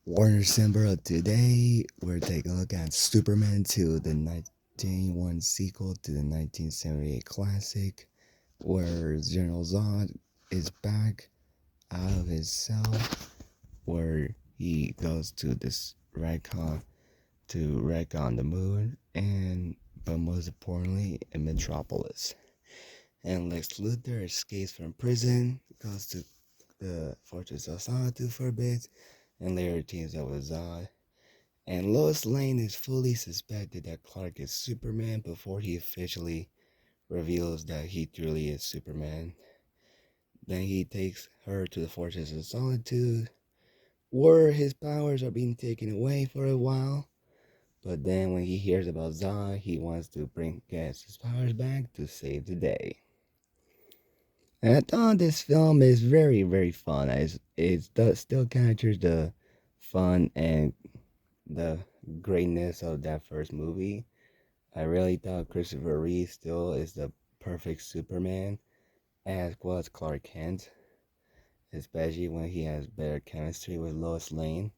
WarnerCember. Today we're taking a look at Superman 2, the 1901 sequel to the 1978 classic, where General Zod is back out of his cell, where he goes to this recon to wreck on the moon, and but most importantly in Metropolis. And Lex Luthor escapes from prison, goes to the Fortress of Solitude for a bit, and later teams up with Zod. And Lois Lane is fully suspected that Clark is Superman before he officially reveals that he truly is Superman. Then he takes her to the Fortress of Solitude, where his powers are being taken away for a while. But then when he hears about Zod, he wants to get his powers back to save the day. And I thought this film is very, very fun. It still captures the fun and the greatness of that first movie. I really thought Christopher Reeve still is the perfect Superman, as well as Clark Kent, especially when he has better chemistry with Lois Lane,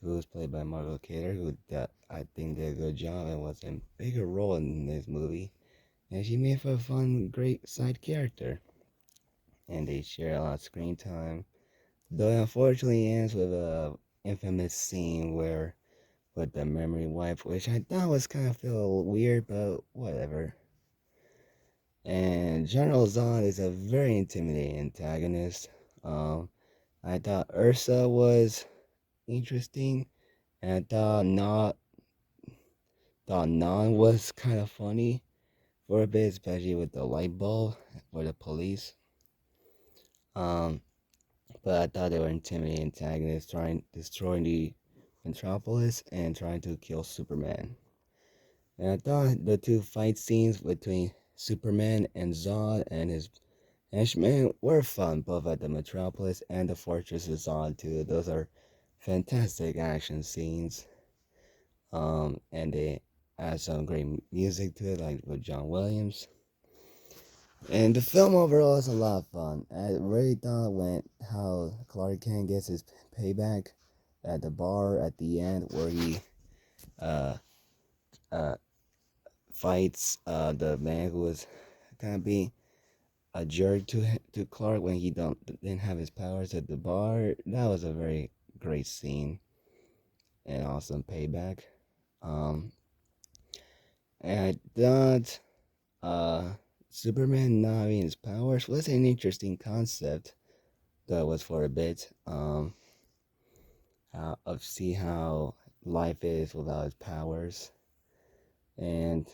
who was played by Margot Kidder, I think did a good job and was in a bigger role in this movie. And she made for a fun, great side character. And they share a lot of screen time. Though it unfortunately ends with a infamous scene where with the memory wipe, which I thought was kind of feel weird, but whatever. And General Zod is a very intimidating antagonist. I thought Ursa was interesting, and I thought Non was kind of funny for a bit, especially with the light bulb for the police. But I thought they were intimidating antagonists destroying the Metropolis and trying to kill Superman. And I thought the two fight scenes between Superman and Zod and his henchmen were fun, both at the Metropolis and the Fortress of Zod too. Those are fantastic action scenes. And they add some great music to it, like with John Williams. And the film overall is a lot of fun. I really thought how Clark Kent gets his payback at the bar at the end, where he uh uh fights the man who was kind of being a jerk to Clark when he didn't have his powers at the bar. That was a very great scene and awesome payback. Um, and I thought Superman not having his powers was an interesting concept. That was for a bit. Of see how life is without his powers, and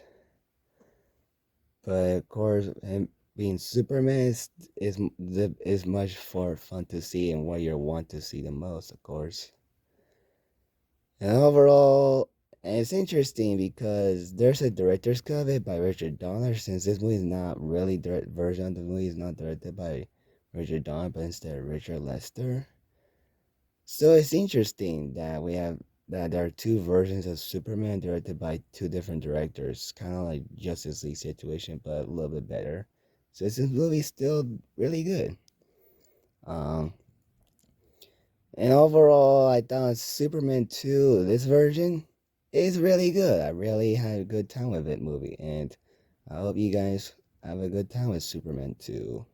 but of course him being Superman is much more fun to see and what you want to see the most, of course. And overall, it's interesting because there's a director's cut of it by Richard Donner, since this movie is not really version of the movie is not directed by Richard Donner, but instead Richard Lester. So it's interesting that there are two versions of Superman directed by two different directors, kind of like Justice League situation, but a little bit better. So this movie's still really good. Um, and overall, I thought Superman 2, this version, is really good. I really had a good time with it movie, and I hope you guys have a good time with Superman 2.